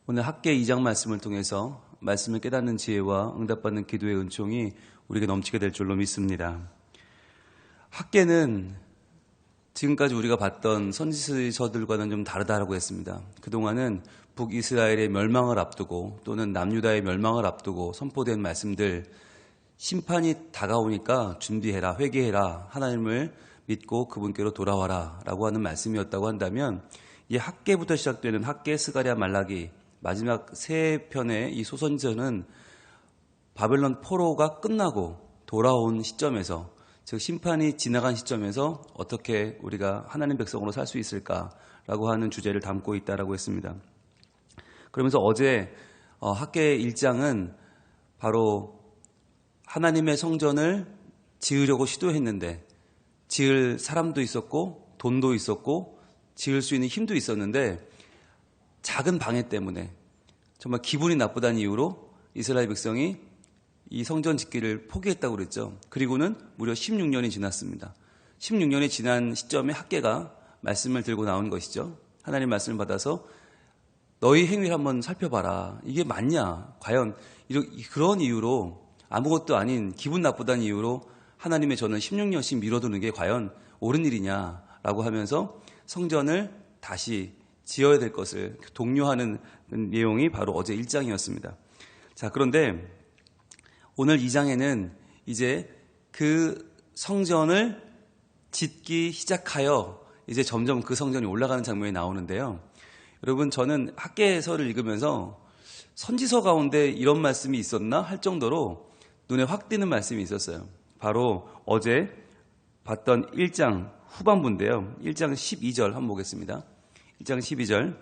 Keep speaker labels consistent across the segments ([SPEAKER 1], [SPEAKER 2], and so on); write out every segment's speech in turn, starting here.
[SPEAKER 1] 오늘 학계 2장 말씀을 통해서 말씀을 깨닫는 지혜와 응답받는 기도의 은총이 우리에게 넘치게 될 줄로 믿습니다. 학계는 지금까지 우리가 봤던 선지서들과는 좀 다르다라고 했습니다. 그동안은 북이스라엘의 멸망을 앞두고 또는 남유다의 멸망을 앞두고 선포된 말씀들, 심판이 다가오니까 준비해라, 회개해라, 하나님을 믿고 그분께로 돌아와라 라고 하는 말씀이었다고 한다면, 이 학계부터 시작되는 학계, 스가랴, 말라기 마지막 세 편의 이 소선지서는 바벨론 포로가 끝나고 돌아온 시점에서, 즉 심판이 지나간 시점에서 어떻게 우리가 하나님 백성으로 살 수 있을까라고 하는 주제를 담고 있다라고 했습니다. 그러면서 어제 학계 1장은 바로 하나님의 성전을 지으려고 시도했는데 지을 사람도 있었고 돈도 있었고 지을 수 있는 힘도 있었는데 작은 방해 때문에 정말 기분이 나쁘다는 이유로 이스라엘 백성이 이 성전 짓기를 포기했다고 그랬죠. 그리고는 무려 16년이 지났습니다. 16년이 지난 시점에 학계가 말씀을 들고 나온 것이죠. 하나님 말씀을 받아서 너희 행위를 한번 살펴봐라. 이게 맞냐? 과연 그런 이유로, 아무것도 아닌 기분 나쁘다는 이유로 하나님의 전을 16년씩 미뤄두는 게 과연 옳은 일이냐라고 하면서 성전을 다시 지어야 될 것을 독려하는 내용이 바로 어제 1장이었습니다. 자, 그런데 오늘 2장에는 이제 그 성전을 짓기 시작하여 이제 점점 그 성전이 올라가는 장면이 나오는데요. 여러분, 저는 학계서를 읽으면서 선지서 가운데 이런 말씀이 있었나 할 정도로 눈에 확 띄는 말씀이 있었어요. 바로 어제 봤던 1장 후반부인데요. 1장 12절 한번 보겠습니다. 1장 12절.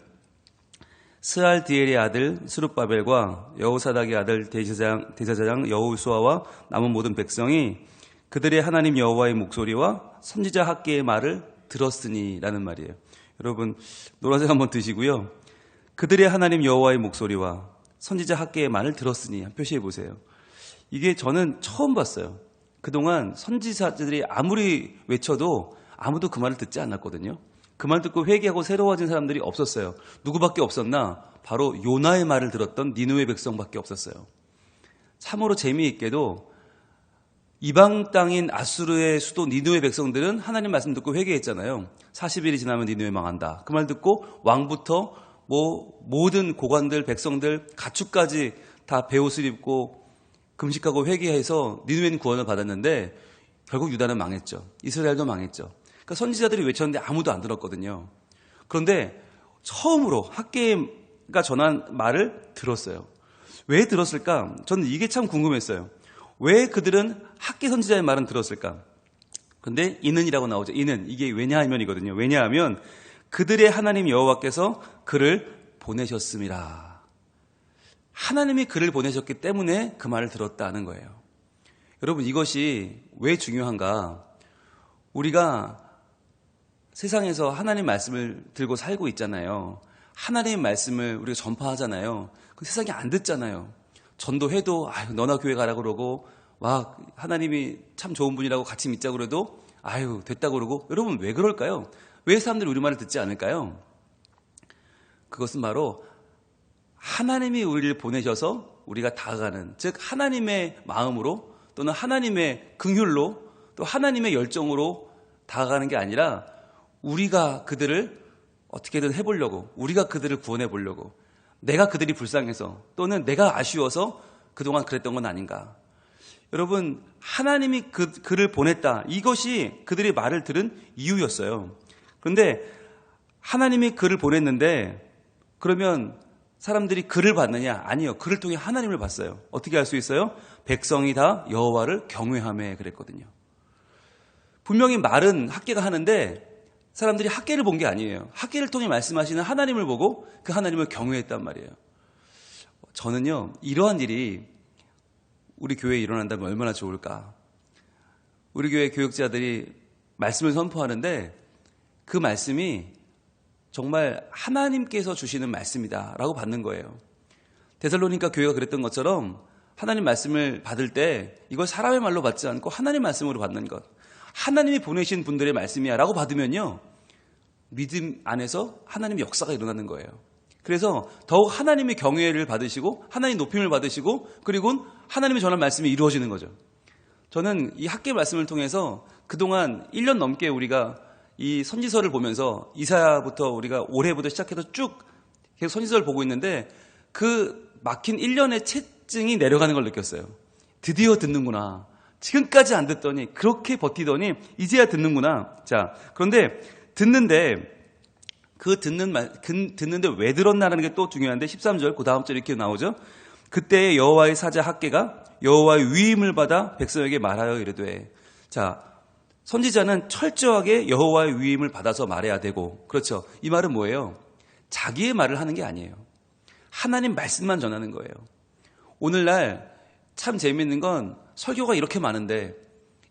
[SPEAKER 1] 스알디엘의 아들 스룹바벨과 여호사닥의 아들 대제사장 여호수아와 남은 모든 백성이 그들의 하나님 여호와의 목소리와 선지자 학계의 말을 들었으니 라는 말이에요. 여러분, 노란색 한번 드시고요. 그들의 하나님 여호와의 목소리와 선지자 학계의 말을 들었으니 표시해 보세요. 이게 저는 처음 봤어요. 그동안 선지자들이 아무리 외쳐도 아무도 그 말을 듣지 않았거든요. 그 말 듣고 회개하고 새로워진 사람들이 없었어요. 누구밖에 없었나? 바로 요나의 말을 들었던 니느웨 백성밖에 없었어요. 참으로 재미있게도 이방 땅인 아수르의 수도 니느웨 백성들은 하나님 말씀 듣고 회개했잖아요. 40일이 지나면 니느웨 망한다. 그 말 듣고 왕부터 모든 고관들, 백성들, 가축까지 다 베옷을 입고 금식하고 회개해서 니느웨는 구원을 받았는데 결국 유다는 망했죠. 이스라엘도 망했죠. 그러니까 선지자들이 외쳤는데 아무도 안 들었거든요. 그런데 처음으로 학계가 전한 말을 들었어요. 왜 들었을까? 저는 이게 참 궁금했어요. 왜 그들은 학계 선지자의 말은 들었을까? 그런데 이는이라고 나오죠. 이는, 이게 왜냐하면이거든요. 왜냐하면 그들의 하나님 여호와께서 그를 보내셨음이라. 하나님이 그를 보내셨기 때문에 그 말을 들었다는 거예요. 여러분, 이것이 왜 중요한가? 우리가 세상에서 하나님 말씀을 들고 살고 있잖아요. 하나님의 말씀을 우리가 전파하잖아요. 그 세상이 안 듣잖아요. 전도해도 아유 너나 교회 가라 그러고 와 하나님이 참 좋은 분이라고 같이 믿자고 그래도 아유 됐다고 그러고. 여러분, 왜 그럴까요? 왜 사람들이 우리 말을 듣지 않을까요? 그것은 바로 하나님이 우리를 보내셔서 우리가 다가가는, 즉 하나님의 마음으로 또는 하나님의 긍휼로 또 하나님의 열정으로 다가가는 게 아니라 우리가 그들을 어떻게든 해보려고, 우리가 그들을 구원해 보려고, 내가 그들이 불쌍해서 또는 내가 아쉬워서 그동안 그랬던 건 아닌가. 여러분, 하나님이 그를 보냈다. 이것이 그들의 말을 들은 이유였어요. 그런데 하나님이 그를 보냈는데 그러면 사람들이 그를 봤느냐? 아니요. 그를 통해 하나님을 봤어요. 어떻게 알 수 있어요? 백성이 다 여호와를 경외하며 그랬거든요. 분명히 말은 학계가 하는데 사람들이 학계를 본 게 아니에요. 학계를 통해 말씀하시는 하나님을 보고 그 하나님을 경외했단 말이에요. 저는요, 이러한 일이 우리 교회에 일어난다면 얼마나 좋을까. 우리 교회 교육자들이 말씀을 선포하는데 그 말씀이 정말 하나님께서 주시는 말씀이다 라고 받는 거예요. 데살로니가 교회가 그랬던 것처럼 하나님 말씀을 받을 때 이걸 사람의 말로 받지 않고 하나님 말씀으로 받는 것, 하나님이 보내신 분들의 말씀이야 라고 받으면요, 믿음 안에서 하나님의 역사가 일어나는 거예요. 그래서 더욱 하나님의 경외를 받으시고 하나님 높임을 받으시고 그리고 하나님의 전한 말씀이 이루어지는 거죠. 저는 이 학계 말씀을 통해서 그동안 1년 넘게 우리가 이 선지서를 보면서 이사야부터 우리가 올해부터 시작해서 쭉 계속 선지서를 보고 있는데 그 막힌 1년의 체증이 내려가는 걸 느꼈어요. 드디어 듣는구나. 지금까지 안 듣더니 그렇게 버티더니 이제야 듣는구나. 자, 그런데 듣는데 듣는데 왜 들었나라는 게 또 중요한데 13절 그 다음 절 이렇게 나오죠. 그때 여호와의 사자 학개가 여호와의 위임을 받아 백성에게 말하여 이르되. 자, 선지자는 철저하게 여호와의 위임을 받아서 말해야 되고, 그렇죠. 이 말은 뭐예요? 자기의 말을 하는 게 아니에요. 하나님 말씀만 전하는 거예요. 오늘날 참 재미있는 건 설교가 이렇게 많은데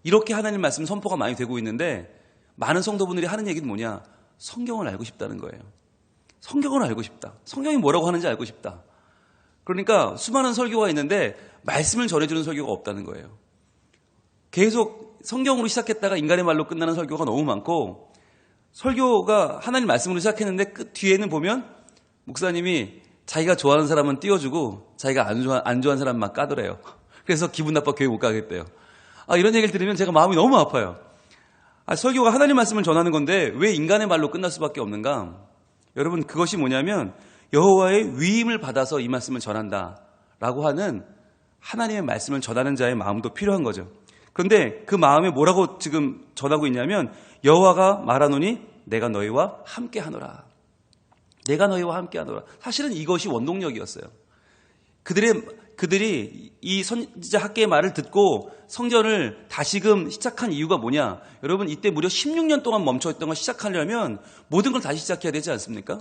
[SPEAKER 1] 이렇게 하나님 말씀 선포가 많이 되고 있는데 많은 성도분들이 하는 얘기는 뭐냐? 성경을 알고 싶다는 거예요. 성경을 알고 싶다. 성경이 뭐라고 하는지 알고 싶다. 그러니까 수많은 설교가 있는데 말씀을 전해주는 설교가 없다는 거예요. 계속 성경으로 시작했다가 인간의 말로 끝나는 설교가 너무 많고, 설교가 하나님 말씀으로 시작했는데 끝 뒤에는 보면 목사님이 자기가 좋아하는 사람은 띄워주고 자기가 안 좋아하는 사람만 까더래요. 그래서 기분 나빠 교회 못 가겠대요. 이런 얘기를 들으면 제가 마음이 너무 아파요. 설교가 하나님 말씀을 전하는 건데 왜 인간의 말로 끝날 수밖에 없는가? 여러분, 그것이 뭐냐면 여호와의 위임을 받아서 이 말씀을 전한다라고 하는 하나님의 말씀을 전하는 자의 마음도 필요한 거죠. 그런데 그 마음에 뭐라고 지금 전하고 있냐면 여호와가 말하노니 내가 너희와 함께하노라. 내가 너희와 함께하노라. 사실은 이것이 원동력이었어요. 그들이 이 선지자 학개의 말을 듣고 성전을 다시금 시작한 이유가 뭐냐? 여러분, 이때 무려 16년 동안 멈춰있던 걸 시작하려면 모든 걸 다시 시작해야 되지 않습니까?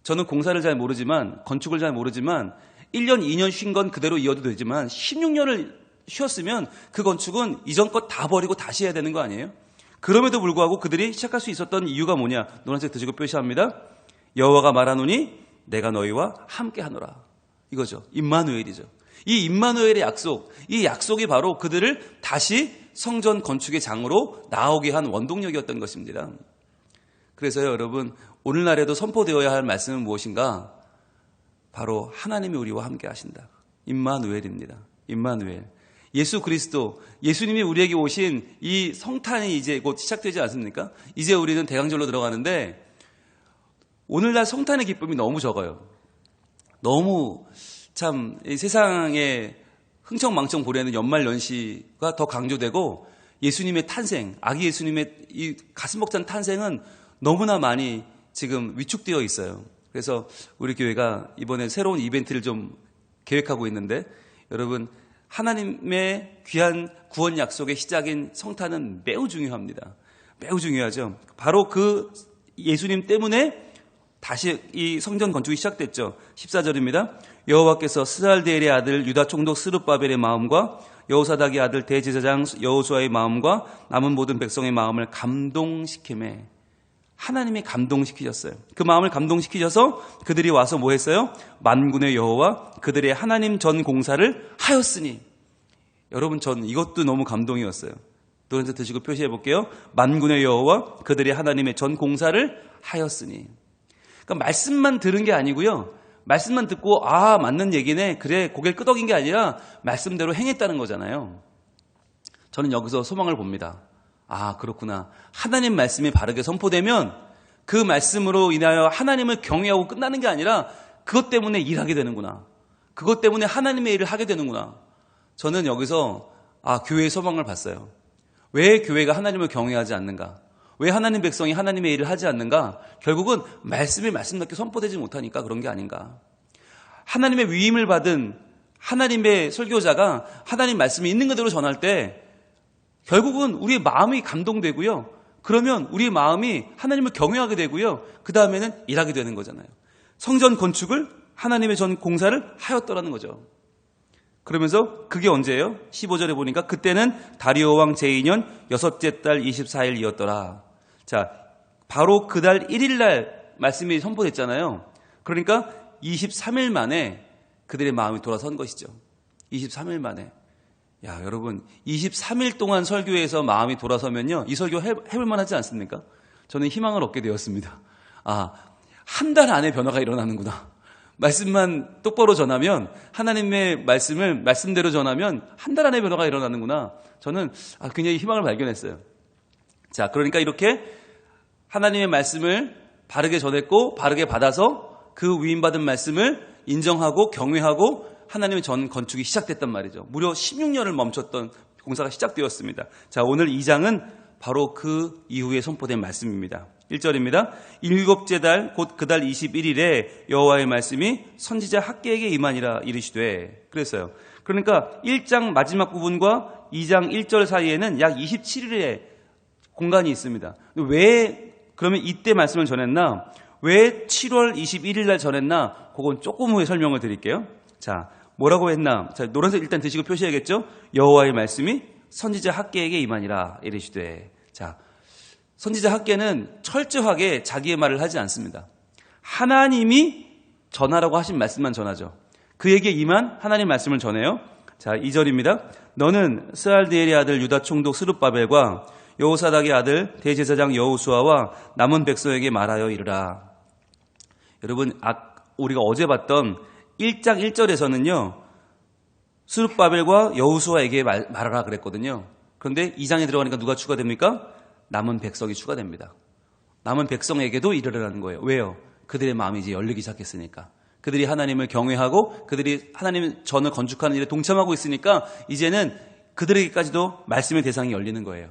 [SPEAKER 1] 저는 공사를 잘 모르지만, 건축을 잘 모르지만 1년, 2년 쉰 건 그대로 이어도 되지만 16년을 쉬었으면 그 건축은 이전 것 다 버리고 다시 해야 되는 거 아니에요? 그럼에도 불구하고 그들이 시작할 수 있었던 이유가 뭐냐? 노란색 드시고 표시합니다. 여호와가 말하노니 내가 너희와 함께하노라. 이거죠. 임마누엘이죠. 이 임마누엘의 약속, 이 약속이 바로 그들을 다시 성전 건축의 장으로 나오게 한 원동력이었던 것입니다. 그래서요, 여러분, 오늘날에도 선포되어야 할 말씀은 무엇인가? 바로 하나님이 우리와 함께 하신다. 임마누엘입니다. 임마누엘. 예수 그리스도, 예수님이 우리에게 오신 이 성탄이 이제 곧 시작되지 않습니까? 이제 우리는 대강절로 들어가는데 오늘날 성탄의 기쁨이 너무 적어요. 너무 참 이 세상에 흥청망청 보내는 연말연시가 더 강조되고 예수님의 탄생, 아기 예수님의 이 가슴 벅찬 탄생은 너무나 많이 지금 위축되어 있어요. 그래서 우리 교회가 이번에 새로운 이벤트를 좀 계획하고 있는데, 여러분, 하나님의 귀한 구원 약속의 시작인 성탄은 매우 중요합니다. 매우 중요하죠. 바로 그 예수님 때문에 다시 이 성전 건축이 시작됐죠. 14절입니다. 여호와께서 스알디엘의 아들 유다 총독 스룹바벨의 마음과 여호사닥의 아들 대제사장 여호수아의 마음과 남은 모든 백성의 마음을 감동시키매. 하나님이 감동시키셨어요. 그 마음을 감동시키셔서 그들이 와서 뭐 했어요? 만군의 여호와 그들의 하나님 전 공사를 하였으니. 여러분, 전 이것도 너무 감동이었어요. 노란색 드시고 표시해 볼게요. 만군의 여호와 그들의 하나님의 전 공사를 하였으니. 그러니까 말씀만 들은 게 아니고요. 말씀만 듣고 맞는 얘기네, 그래, 고개를 끄덕인 게 아니라 말씀대로 행했다는 거잖아요. 저는 여기서 소망을 봅니다. 그렇구나. 하나님 말씀이 바르게 선포되면 그 말씀으로 인하여 하나님을 경외하고 끝나는 게 아니라 그것 때문에 일하게 되는구나. 그것 때문에 하나님의 일을 하게 되는구나. 저는 여기서 교회의 소망을 봤어요. 왜 교회가 하나님을 경외하지 않는가? 왜 하나님 백성이 하나님의 일을 하지 않는가? 결국은 말씀이 말씀답게 선포되지 못하니까 그런 게 아닌가. 하나님의 위임을 받은 하나님의 설교자가 하나님 말씀이 있는 그대로 전할 때 결국은 우리의 마음이 감동되고요. 그러면 우리의 마음이 하나님을 경외하게 되고요. 그 다음에는 일하게 되는 거잖아요. 성전 건축을 하나님의 전 공사를 하였더라는 거죠. 그러면서 그게 언제예요? 15절에 보니까 그때는 다리오 왕 제2년 6째 달 24일이었더라. 자, 바로 그 달 1일 날 말씀이 선포됐잖아요. 그러니까 23일 만에 그들의 마음이 돌아선 것이죠. 23일 만에. 여러분, 23일 동안 설교에서 마음이 돌아서면요, 이 설교 해볼 만하지 않습니까? 저는 희망을 얻게 되었습니다. 한 달 안에 변화가 일어나는구나. 말씀만 똑바로 전하면, 하나님의 말씀을 말씀대로 전하면 한 달 안에 변화가 일어나는구나. 저는 굉장히 희망을 발견했어요. 자, 그러니까 이렇게 하나님의 말씀을 바르게 전했고 바르게 받아서 그 위임받은 말씀을 인정하고 경외하고 하나님의 전 건축이 시작됐단 말이죠. 무려 16년을 멈췄던 공사가 시작되었습니다. 자, 오늘 2장은 바로 그 이후에 선포된 말씀입니다. 1절입니다. 일곱째 달 곧 그 달 21일에 여호와의 말씀이 선지자 학개에게 임하니라 이르시되. 그랬어요. 그러니까 1장 마지막 부분과 2장 1절 사이에는 약 27일의 공간이 있습니다. 왜 그러면 이때 말씀을 전했나? 왜 7월 21일 날 전했나? 그건 조금 후에 설명을 드릴게요. 자, 뭐라고 했나? 자, 노란색 일단 드시고 표시해야겠죠? 여호와의 말씀이 선지자 학개에게 임하니라 이르시되. 자, 선지자 학개는 철저하게 자기의 말을 하지 않습니다. 하나님이 전하라고 하신 말씀만 전하죠. 그에게 임한 하나님 말씀을 전해요. 자, 2절입니다. 너는 스알디엘의 아들 유다 총독 스룹바벨과 여호사닥의 아들 대제사장 여호수아와 남은 백성에게 말하여 이르라. 여러분, 우리가 어제 봤던 1장 1절에서는요, 스룹바벨과 여호수아에게 말하라 그랬거든요. 그런데 2장에 들어가니까 누가 추가됩니까? 남은 백성이 추가됩니다. 남은 백성에게도 이르라는 거예요. 왜요? 그들의 마음이 이제 열리기 시작했으니까. 그들이 하나님을 경외하고 그들이 하나님 전을 건축하는 일에 동참하고 있으니까 이제는 그들에게까지도 말씀의 대상이 열리는 거예요.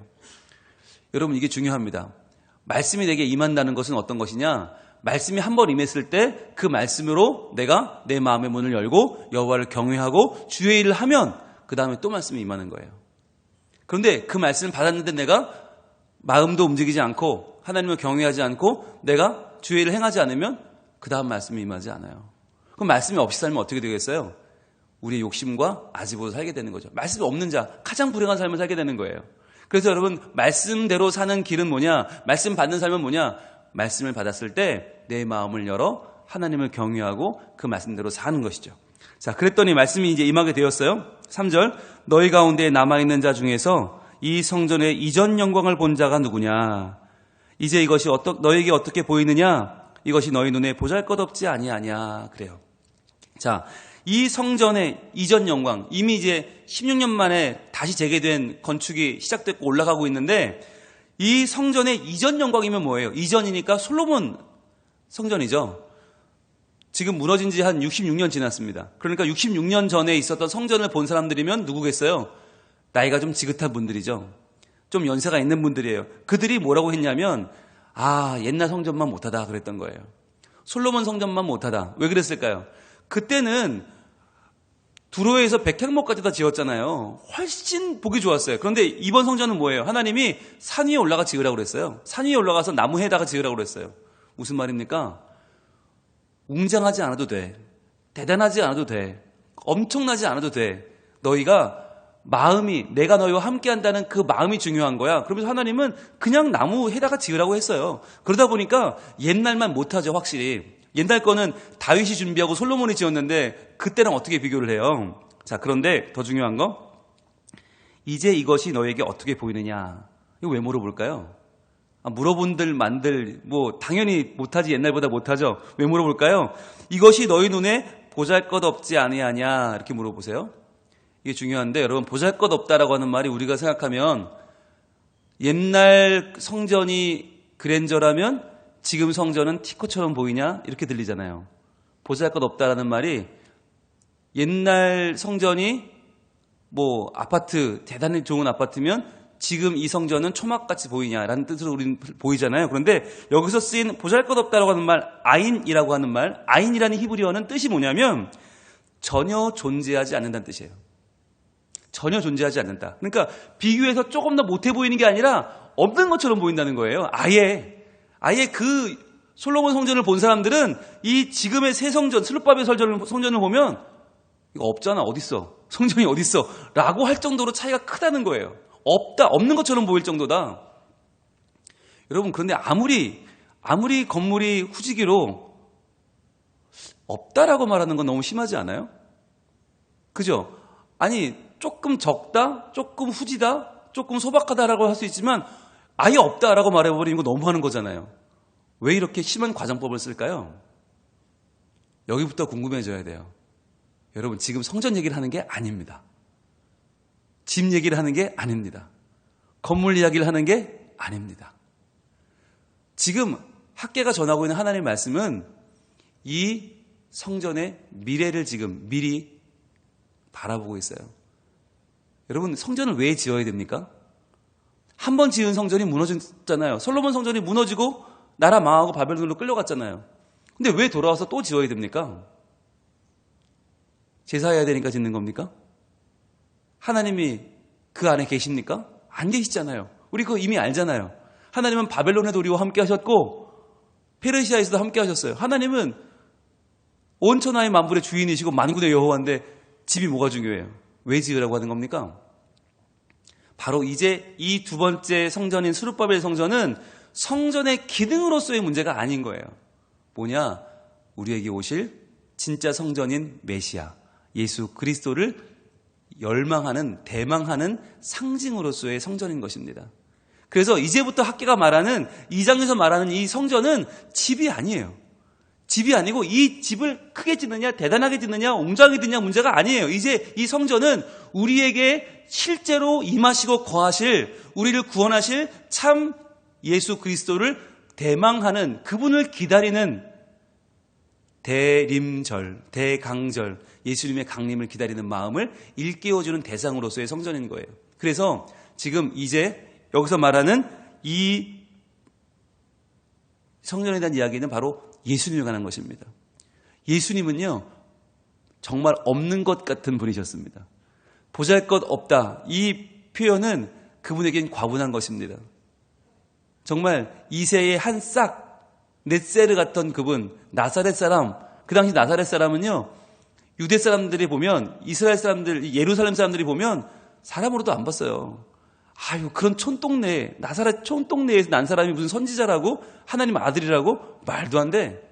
[SPEAKER 1] 여러분, 이게 중요합니다. 말씀이 내게 임한다는 것은 어떤 것이냐? 말씀이 한 번 임했을 때 그 말씀으로 내가 내 마음의 문을 열고 여호와를 경외하고 주의 일을 하면 그 다음에 또 말씀이 임하는 거예요. 그런데 그 말씀을 받았는데 내가 마음도 움직이지 않고 하나님을 경외하지 않고 내가 주의 일을 행하지 않으면 그 다음 말씀이 임하지 않아요. 그럼 말씀이 없이 살면 어떻게 되겠어요? 우리의 욕심과 아집으로 살게 되는 거죠. 말씀이 없는 자, 가장 불행한 삶을 살게 되는 거예요. 그래서 여러분, 말씀대로 사는 길은 뭐냐? 말씀 받는 삶은 뭐냐? 말씀을 받았을 때 내 마음을 열어 하나님을 경외하고 그 말씀대로 사는 것이죠. 자, 그랬더니 말씀이 이제 임하게 되었어요. 3절, 너희 가운데 남아있는 자 중에서 이 성전의 이전 영광을 본 자가 누구냐? 이제 이것이 너에게 어떻게 보이느냐? 이것이 너희 눈에 보잘것없지 아니하냐? 그래요. 자, 이 성전의 이전 영광, 이미 이제 16년 만에 다시 재개된 건축이 시작됐고 올라가고 있는데, 이 성전의 이전 영광이면 뭐예요? 이전이니까 솔로몬 성전이죠. 지금 무너진 지 한 66년 지났습니다. 그러니까 66년 전에 있었던 성전을 본 사람들이면 누구겠어요? 나이가 좀 지긋한 분들이죠. 좀 연세가 있는 분들이에요. 그들이 뭐라고 했냐면, 옛날 성전만 못하다 그랬던 거예요. 솔로몬 성전만 못하다. 왜 그랬을까요? 그때는 두로에서 백향목까지 다 지었잖아요. 훨씬 보기 좋았어요. 그런데 이번 성전은 뭐예요? 하나님이 산 위에 올라가 지으라고 그랬어요. 산 위에 올라가서 나무에다가 지으라고 그랬어요. 무슨 말입니까? 웅장하지 않아도 돼. 대단하지 않아도 돼. 엄청나지 않아도 돼. 너희가 마음이, 내가 너희와 함께 한다는 그 마음이 중요한 거야. 그러면서 하나님은 그냥 나무에다가 지으라고 했어요. 그러다 보니까 옛날만 못하죠, 확실히. 옛날 거는 다윗이 준비하고 솔로몬이 지었는데 그때랑 어떻게 비교를 해요? 자, 그런데 더 중요한 거, 이제 이것이 너에게 어떻게 보이느냐? 이거 왜 물어볼까요? 물어본들 만들 당연히 못하지, 옛날보다 못하죠. 왜 물어볼까요? 이것이 너희 눈에 보잘것없지 아니하냐, 이렇게 물어보세요. 이게 중요한데, 여러분, 보잘것없다라고 하는 말이 우리가 생각하면 옛날 성전이 그랜저라면 지금 성전은 티코처럼 보이냐? 이렇게 들리잖아요. 보잘것없다라는 말이 옛날 성전이 아파트, 대단히 좋은 아파트면 지금 이 성전은 초막같이 보이냐라는 뜻으로 우리는 보이잖아요. 그런데 여기서 쓰인 보잘것없다라고 하는 말, 아인이라고 하는 말, 아인이라는 히브리어는 뜻이 뭐냐면 전혀 존재하지 않는다는 뜻이에요. 전혀 존재하지 않는다. 그러니까 비교해서 조금 더 못해 보이는 게 아니라 없는 것처럼 보인다는 거예요. 아예 그 솔로몬 성전을 본 사람들은 이 지금의 새 성전, 스룹바벨 성전을 보면 이거 없잖아, 어딨어? 성전이 어딨어? 라고 할 정도로 차이가 크다는 거예요. 없는 것처럼 보일 정도다. 여러분, 그런데 아무리 건물이 후지기로 없다라고 말하는 건 너무 심하지 않아요? 그죠? 아니, 조금 적다, 조금 후지다, 조금 소박하다라고 할 수 있지만 아예 없다라고 말해버리는 거 너무 하는 거잖아요. 왜 이렇게 심한 과정법을 쓸까요? 여기부터 궁금해져야 돼요. 여러분, 지금 성전 얘기를 하는 게 아닙니다. 집 얘기를 하는 게 아닙니다. 건물 이야기를 하는 게 아닙니다. 지금 학계가 전하고 있는 하나님의 말씀은 이 성전의 미래를 지금 미리 바라보고 있어요. 여러분, 성전을 왜 지어야 됩니까? 한 번 지은 성전이 무너졌잖아요. 솔로몬 성전이 무너지고 나라 망하고 바벨론으로 끌려갔잖아요. 근데 왜 돌아와서 또 지어야 됩니까? 제사해야 되니까 짓는 겁니까? 하나님이 그 안에 계십니까? 안 계시잖아요. 우리 그거 이미 알잖아요. 하나님은 바벨론에도 우리와 함께 하셨고 페르시아에서도 함께 하셨어요. 하나님은 온 천하의 만물의 주인이시고 만군의 여호와인데 집이 뭐가 중요해요? 왜 지으라고 하는 겁니까? 바로 이제 이 두 번째 성전인 스룹바벨 성전은 성전의 기능으로서의 문제가 아닌 거예요. 뭐냐? 우리에게 오실 진짜 성전인 메시아, 예수 그리스도를 열망하는, 대망하는 상징으로서의 성전인 것입니다. 그래서 이제부터 학계가 말하는, 2장에서 말하는 이 성전은 집이 아니에요. 집이 아니고 이 집을 크게 짓느냐, 대단하게 짓느냐, 웅장하게 짓느냐 문제가 아니에요. 이제 이 성전은 우리에게 실제로 임하시고 거하실, 우리를 구원하실 참 예수 그리스도를 대망하는, 그분을 기다리는 대림절, 대강절, 예수님의 강림을 기다리는 마음을 일깨워주는 대상으로서의 성전인 거예요. 그래서 지금 이제 여기서 말하는 이 성전에 대한 이야기는 바로 예수님에 관한 것입니다. 예수님은요, 정말 없는 것 같은 분이셨습니다. 보잘것없다, 이 표현은 그분에겐 과분한 것입니다. 정말 이새의 한 싹, 넷세르 같던 그분, 나사렛 사람, 그 당시 나사렛 사람은요, 유대 사람들이 보면, 이스라엘 사람들, 예루살렘 사람들이 보면 사람으로도 안 봤어요. 아유, 그런 촌동네, 나사렛 촌동네에서 난 사람이 무슨 선지자라고? 하나님 아들이라고? 말도 안 돼.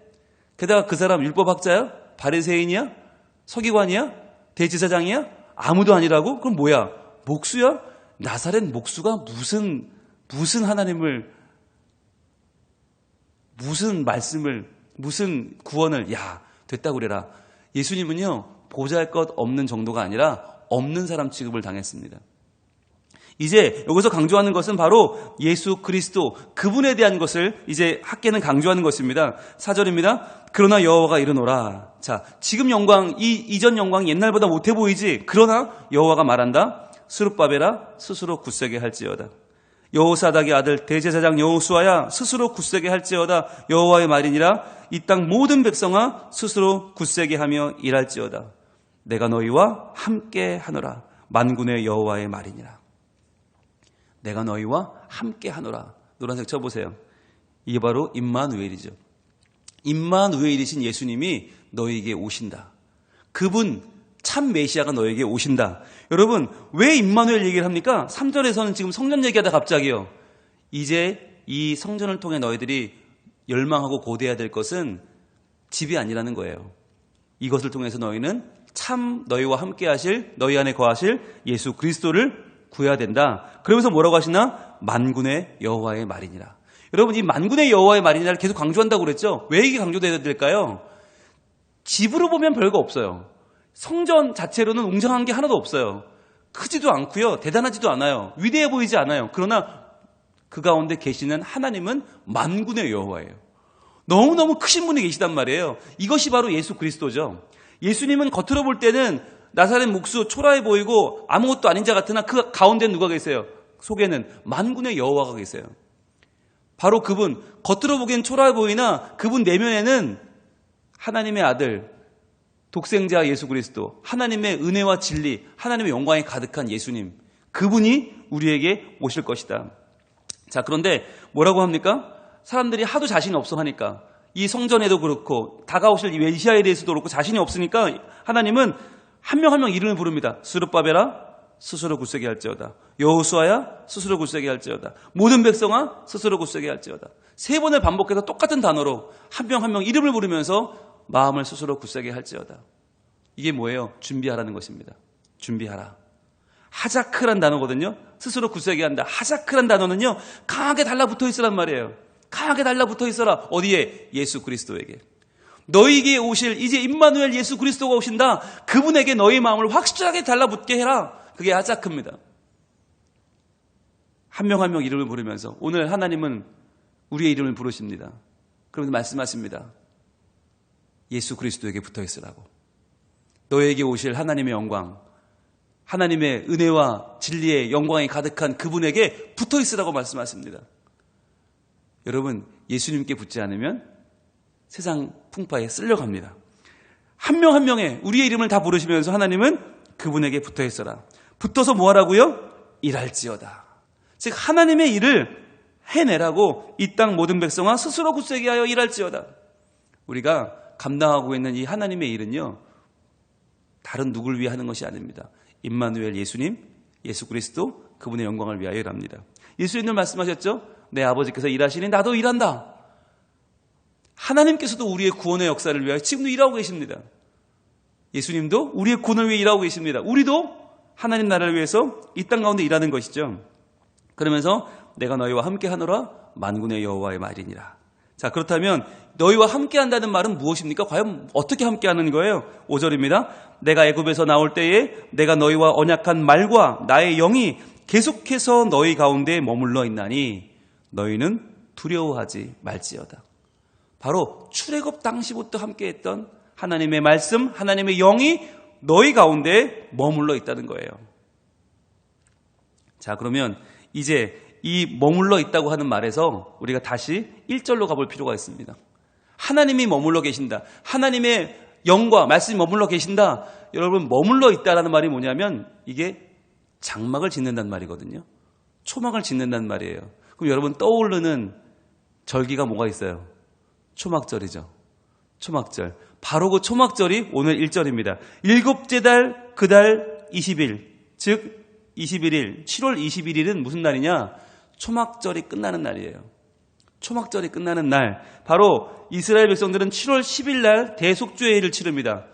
[SPEAKER 1] 게다가 그 사람 율법학자야? 바리새인이야? 서기관이야? 대제사장이야? 아무도 아니라고? 그럼 뭐야? 목수야? 나사렛 목수가 무슨 하나님을, 무슨 말씀을, 무슨 구원을, 야, 됐다고 그래라. 예수님은요, 보잘것없는 정도가 아니라 없는 사람 취급을 당했습니다. 이제 여기서 강조하는 것은 바로 예수 그리스도, 그분에 대한 것을 이제 학계는 강조하는 것입니다. 4절입니다. 그러나 여호와가 이르노라. 자, 지금 영광, 이전 영광이 옛날보다 못해 보이지? 그러나 여호와가 말한다. 스룹바벨아, 스스로 굳세게 할지어다. 여호사닥의 아들 대제사장 여호수아야, 스스로 굳세게 할지어다. 여호와의 말이니라. 이 땅 모든 백성아, 스스로 굳세게 하며 일할지어다. 내가 너희와 함께 하노라. 만군의 여호와의 말이니라. 내가 너희와 함께 하노라. 노란색 쳐보세요. 이게 바로 임마누엘이죠. 임마누엘이신 예수님이 너희에게 오신다. 그분 참 메시아가 너희에게 오신다. 여러분, 왜 임마누엘 얘기를 합니까? 3절에서는 지금 성전 얘기하다 갑자기요. 이제 이 성전을 통해 너희들이 열망하고 고대해야 될 것은 집이 아니라는 거예요. 이것을 통해서 너희는 참 너희와 함께 하실, 너희 안에 거하실 예수 그리스도를 구해야 된다. 그러면서 뭐라고 하시나? 만군의 여호와의 말이니라. 여러분, 이 만군의 여호와의 말이니라를 계속 강조한다고 그랬죠? 왜 이게 강조돼야 될까요? 집으로 보면 별거 없어요. 성전 자체로는 웅장한 게 하나도 없어요. 크지도 않고요, 대단하지도 않아요. 위대해 보이지 않아요. 그러나 그 가운데 계시는 하나님은 만군의 여호와예요. 너무너무 크신 분이 계시단 말이에요. 이것이 바로 예수 그리스도죠. 예수님은 겉으로 볼 때는 나사렛 목수 초라해 보이고 아무것도 아닌 자 같으나 그 가운데는 누가 계세요? 속에는 만군의 여호와가 계세요. 바로 그분, 겉으로 보기엔 초라해 보이나 그분 내면에는 하나님의 아들, 독생자 예수 그리스도, 하나님의 은혜와 진리, 하나님의 영광이 가득한 예수님, 그분이 우리에게 오실 것이다. 자, 그런데 뭐라고 합니까? 사람들이 하도 자신이 없어 하니까, 이 성전에도 그렇고 다가오실 이 메시아에 대해서도 그렇고 자신이 없으니까 하나님은 한 명 한 명 이름을 부릅니다. 스룹바벨아, 스스로 굳세게 할지어다. 여호수아야, 스스로 굳세게 할지어다. 모든 백성아, 스스로 굳세게 할지어다. 3번을 반복해서 똑같은 단어로 한 명 한 명 이름을 부르면서 마음을 스스로 굳세게 할지어다. 이게 뭐예요? 준비하라는 것입니다. 준비하라. 하자크란 단어거든요. 스스로 굳세게 한다. 하자크란 단어는요, 강하게 달라붙어 있으란 말이에요. 강하게 달라붙어 있어라. 어디에? 예수 그리스도에게. 너희에게 오실 이제 임마누엘 예수 그리스도가 오신다. 그분에게 너희 마음을 확실하게 달라붙게 해라. 그게 아자크입니다. 한 명 한 명 이름을 부르면서 오늘 하나님은 우리의 이름을 부르십니다. 그러면서 말씀하십니다. 예수 그리스도에게 붙어 있으라고. 너에게 오실 하나님의 영광, 하나님의 은혜와 진리의 영광이 가득한 그분에게 붙어 있으라고 말씀하십니다. 여러분, 예수님께 붙지 않으면 세상 풍파에 쓸려갑니다. 한 명 한 명의 우리의 이름을 다 부르시면서 하나님은 그분에게 붙어 있어라. 붙어서 뭐 하라고요? 일할지어다. 즉 하나님의 일을 해내라고 이 땅 모든 백성아 스스로 굳세게 하여 일할지어다. 우리가 감당하고 있는 이 하나님의 일은요, 다른 누굴 위해 하는 것이 아닙니다. 임마누엘 예수님, 예수 그리스도, 그분의 영광을 위하여 일합니다. 예수님은 말씀하셨죠? 내 아버지께서 일하시니 나도 일한다. 하나님께서도 우리의 구원의 역사를 위하여 지금도 일하고 계십니다. 예수님도 우리의 구원을 위해 일하고 계십니다. 우리도 하나님 나라를 위해서 이 땅 가운데 일하는 것이죠. 그러면서 내가 너희와 함께 하노라 만군의 여호와의 말이니라. 자, 그렇다면 너희와 함께 한다는 말은 무엇입니까? 과연 어떻게 함께 하는 거예요? 5절입니다. 내가 애굽에서 나올 때에 내가 너희와 언약한 말과 나의 영이 계속해서 너희 가운데 머물러 있나니 너희는 두려워하지 말지어다. 바로 출애굽 당시부터 함께했던 하나님의 말씀, 하나님의 영이 너희 가운데 머물러 있다는 거예요. 자, 그러면 이제 이 머물러 있다고 하는 말에서 우리가 다시 1절로 가볼 필요가 있습니다. 하나님이 머물러 계신다. 하나님의 영과 말씀이 머물러 계신다. 여러분, 머물러 있다라는 말이 뭐냐면 이게 장막을 짓는다는 말이거든요. 초막을 짓는다는 말이에요. 그럼 여러분 떠오르는 절기가 뭐가 있어요? 초막절이죠. 초막절. 바로 그 초막절이 오늘 1절입니다. 일곱째 달 그 달 20일, 즉 21일, 7월 21일은 무슨 날이냐? 초막절이 끝나는 날이에요. 초막절이 끝나는 날, 바로 이스라엘 백성들은 7월 10일 날 대속죄일을 치릅니다.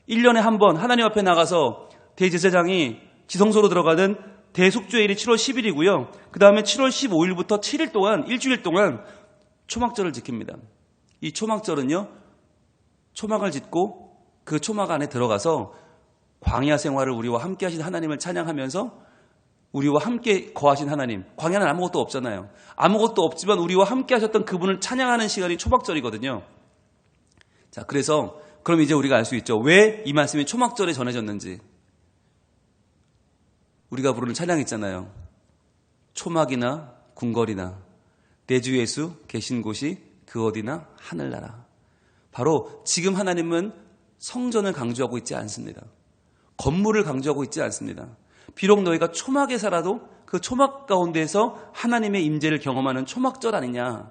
[SPEAKER 1] 1년에 한 번 하나님 앞에 나가서 대제사장이 지성소로 들어가는 대속죄일이 7월 10일이고요. 그 다음에 7월 15일부터 7일 동안, 일주일 동안 초막절을 지킵니다. 이 초막절은요, 초막을 짓고 그 초막 안에 들어가서 광야 생활을 우리와 함께 하신 하나님을 찬양하면서 우리와 함께 거하신 하나님, 광야는 아무것도 없잖아요. 아무것도 없지만 우리와 함께 하셨던 그분을 찬양하는 시간이 초막절이거든요. 자, 그래서 그럼 이제 우리가 알 수 있죠. 왜 이 말씀이 초막절에 전해졌는지. 우리가 부르는 찬양 있잖아요. 초막이나 궁궐이나 내 주 예수 계신 곳이 그 어디나 하늘나라. 바로 지금 하나님은 성전을 강조하고 있지 않습니다. 건물을 강조하고 있지 않습니다. 비록 너희가 초막에 살아도 그 초막 가운데에서 하나님의 임재를 경험하는 초막절 아니냐.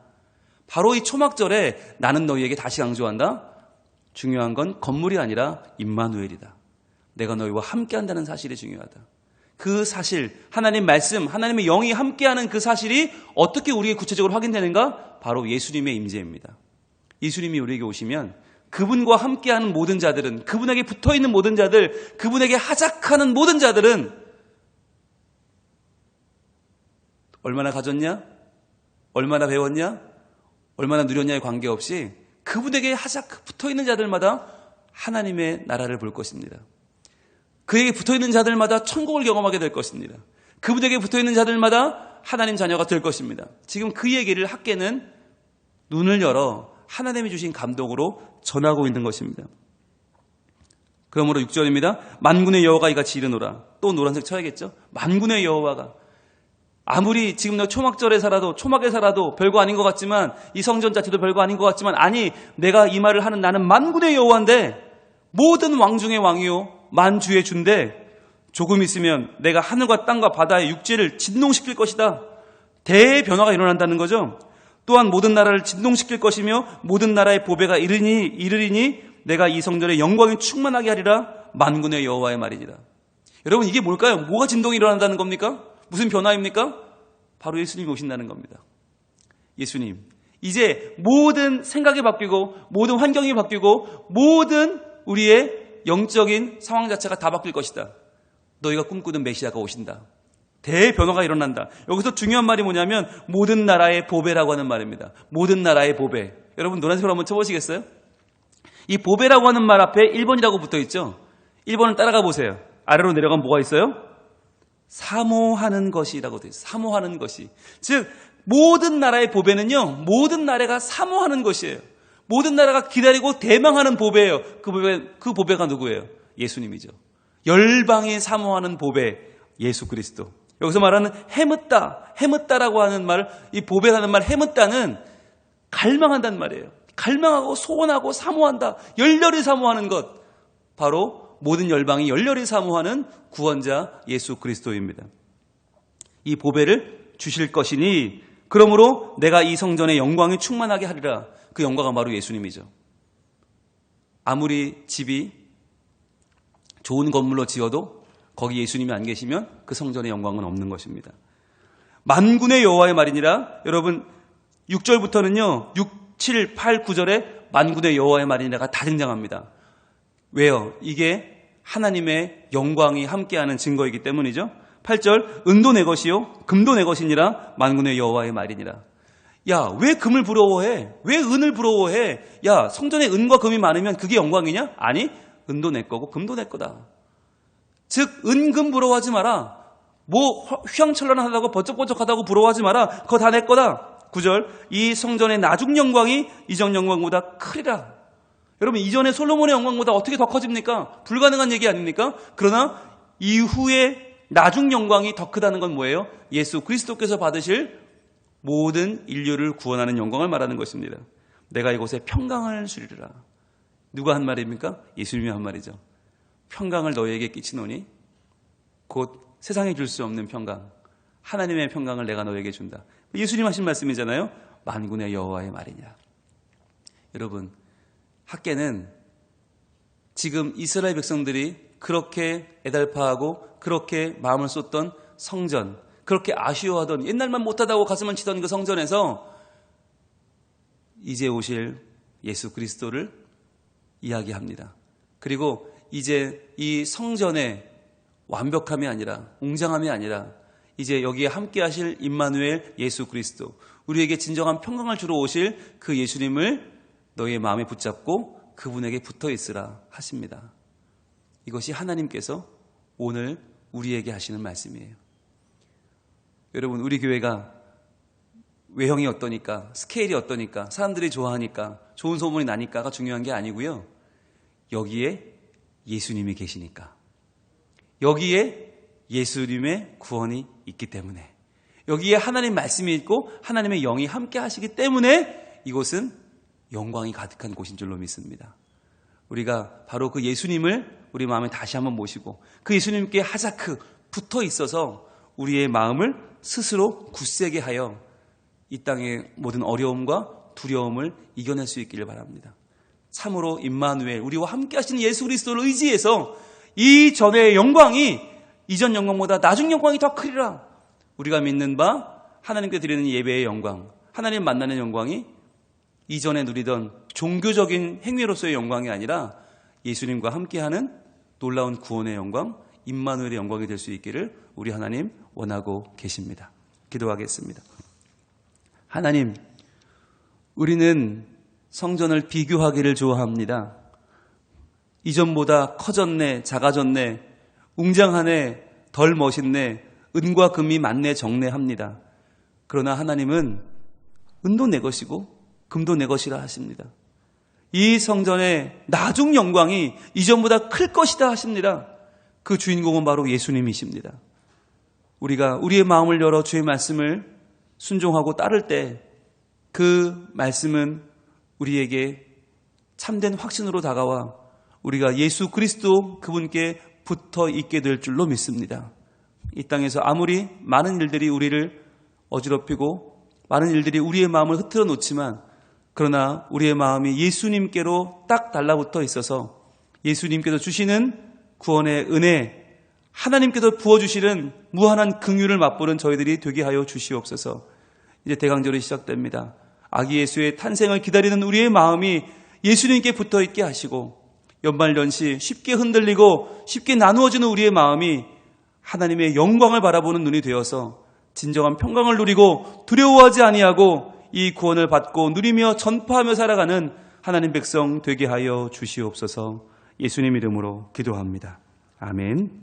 [SPEAKER 1] 바로 이 초막절에 나는 너희에게 다시 강조한다. 중요한 건 건물이 아니라 임마누엘이다. 내가 너희와 함께한다는 사실이 중요하다. 그 사실, 하나님 말씀, 하나님의 영이 함께하는 그 사실이 어떻게 우리에게 구체적으로 확인되는가? 바로 예수님의 임재입니다. 예수님이 우리에게 오시면 그분과 함께하는 모든 자들은, 그분에게 붙어있는 모든 자들, 그분에게 하작하는 모든 자들은 얼마나 가졌냐? 얼마나 배웠냐? 얼마나 누렸냐에 관계없이 그분에게 하작 붙어있는 자들마다 하나님의 나라를 볼 것입니다. 그에게 붙어있는 자들마다 천국을 경험하게 될 것입니다. 그분에게 붙어있는 자들마다 하나님 자녀가 될 것입니다. 지금 그 얘기를 학계는 눈을 열어 하나님이 주신 감독으로 전하고 있는 것입니다. 그러므로 6절입니다. 만군의 여호와가 이같이 이르노라. 또 노란색 쳐야겠죠? 만군의 여호와가. 아무리 지금 너 초막절에 살아도, 초막에 살아도 별거 아닌 것 같지만, 이 성전 자체도 별거 아닌 것 같지만, 아니, 내가 이 말을 하는 나는 만군의 여호와인데, 모든 왕 중의 왕이요, 만주의 주인데, 조금 있으면 내가 하늘과 땅과 바다의 육지를 진동시킬 것이다. 대변화가 일어난다는 거죠. 또한 모든 나라를 진동시킬 것이며 모든 나라의 보배가 이르리니 내가 이 성전의 영광이 충만하게 하리라. 만군의 여호와의 말이니라. 여러분, 이게 뭘까요? 뭐가 진동이 일어난다는 겁니까? 무슨 변화입니까? 바로 예수님이 오신다는 겁니다. 예수님, 이제 모든 생각이 바뀌고 모든 환경이 바뀌고 모든 우리의 영적인 상황 자체가 다 바뀔 것이다. 너희가 꿈꾸는 메시아가 오신다. 대변화가 일어난다. 여기서 중요한 말이 뭐냐면 모든 나라의 보배라고 하는 말입니다. 모든 나라의 보배. 여러분 노란색으로 한번 쳐보시겠어요? 이 보배라고 하는 말 앞에 1번이라고 붙어 있죠. 1번을 따라가 보세요. 아래로 내려가면 뭐가 있어요? 사모하는 것이라고 되어 있어요. 사모하는 것이. 즉 모든 나라의 보배는요, 모든 나라가 사모하는 것이에요. 모든 나라가 기다리고 대망하는 보배예요. 그 보배가 누구예요? 예수님이죠. 열방이 사모하는 보배, 예수 그리스도. 여기서 말하는 해묻다라고 하는 말, 이 보배라는 말, 해묻다는 갈망한다는 말이에요. 갈망하고 소원하고 사모한다. 열렬히 사모하는 것. 바로 모든 열방이 열렬히 사모하는 구원자 예수 그리스도입니다. 이 보배를 주실 것이니 그러므로 내가 이 성전의 영광이 충만하게 하리라. 그 영광은 바로 예수님이죠. 아무리 집이 좋은 건물로 지어도 거기 예수님이 안 계시면 그 성전의 영광은 없는 것입니다. 만군의 여호와의 말이니라. 여러분 6절부터는요. 6, 7, 8, 9절에 만군의 여호와의 말이니라가 다 등장합니다. 왜요? 이게 하나님의 영광이 함께하는 증거이기 때문이죠. 8절 은도 내 것이요 금도 내 것이니라 만군의 여호와의 말이니라. 야, 왜 금을 부러워해? 왜 은을 부러워해? 야, 성전에 은과 금이 많으면 그게 영광이냐? 아니, 은도 내 거고 금도 내 거다. 즉 은, 금 부러워하지 마라. 뭐 휘황찬란하다고 번쩍번쩍하다고 부러워하지 마라. 그거 다 내 거다. 9절 이 성전의 나중 영광이 이전 영광보다 크리라. 여러분 이전에 솔로몬의 영광보다 어떻게 더 커집니까? 불가능한 얘기 아닙니까? 그러나 이후에 나중 영광이 더 크다는 건 뭐예요? 예수 그리스도께서 받으실 모든 인류를 구원하는 영광을 말하는 것입니다. 내가 이곳에 평강을 주리라. 누가 한 말입니까? 예수님이 한 말이죠. 평강을 너희에게 끼치노니 곧 세상에 줄 수 없는 평강, 하나님의 평강을 내가 너희에게 준다. 예수님 하신 말씀이잖아요. 만군의 여호와의 말이냐. 여러분 학개는 지금 이스라엘 백성들이 그렇게 애달파하고 그렇게 마음을 쏟던 성전, 그렇게 아쉬워하던 옛날만 못하다고 가슴을 치던 그 성전에서 이제 오실 예수 그리스도를 이야기합니다. 그리고 이제 이 성전의 완벽함이 아니라 웅장함이 아니라 이제 여기에 함께 하실 임마누엘 예수 그리스도, 우리에게 진정한 평강을 주러 오실 그 예수님을 너희의 마음에 붙잡고 그분에게 붙어 있으라 하십니다. 이것이 하나님께서 오늘 우리에게 하시는 말씀이에요. 여러분 우리 교회가 외형이 어떠니까, 스케일이 어떠니까, 사람들이 좋아하니까, 좋은 소문이 나니까가 중요한 게 아니고요. 여기에 예수님이 계시니까, 여기에 예수님의 구원이 있기 때문에, 여기에 하나님 말씀이 있고 하나님의 영이 함께 하시기 때문에 이곳은 영광이 가득한 곳인 줄로 믿습니다. 우리가 바로 그 예수님을 우리 마음에 다시 한번 모시고 그 예수님께 하자크 붙어 있어서 우리의 마음을 스스로 굳세게 하여 이 땅의 모든 어려움과 두려움을 이겨낼 수 있기를 바랍니다. 참으로 임마누엘, 우리와 함께 하시는 예수 그리스도를 의지해서 이전의 영광이 이전 영광보다 나중 영광이 더 크리라. 우리가 믿는 바 하나님께 드리는 예배의 영광, 하나님 만나는 영광이 이전에 누리던 종교적인 행위로서의 영광이 아니라 예수님과 함께하는 놀라운 구원의 영광, 임마누엘의 영광이 될 수 있기를 우리 하나님 원하고 계십니다. 기도하겠습니다. 하나님, 우리는 성전을 비교하기를 좋아합니다. 이전보다 커졌네, 작아졌네, 웅장하네, 덜 멋있네, 은과 금이 많네, 적네 합니다. 그러나 하나님은 은도 내 것이고 금도 내 것이라 하십니다. 이 성전의 나중 영광이 이전보다 클 것이다 하십니다. 그 주인공은 바로 예수님이십니다. 우리가 우리의 마음을 열어 주의 말씀을 순종하고 따를 때 그 말씀은 우리에게 참된 확신으로 다가와 우리가 예수 그리스도 그분께 붙어 있게 될 줄로 믿습니다. 이 땅에서 아무리 많은 일들이 우리를 어지럽히고 많은 일들이 우리의 마음을 흐트러 놓지만, 그러나 우리의 마음이 예수님께로 딱 달라붙어 있어서 예수님께서 주시는 구원의 은혜, 하나님께서 부어주시는 무한한 긍휼을 맛보는 저희들이 되게 하여 주시옵소서. 이제 대강절이 시작됩니다. 아기 예수의 탄생을 기다리는 우리의 마음이 예수님께 붙어 있게 하시고, 연말연시 쉽게 흔들리고 쉽게 나누어지는 우리의 마음이 하나님의 영광을 바라보는 눈이 되어서 진정한 평강을 누리고 두려워하지 아니하고 이 구원을 받고 누리며 전파하며 살아가는 하나님 백성 되게 하여 주시옵소서. 예수님 이름으로 기도합니다. 아멘.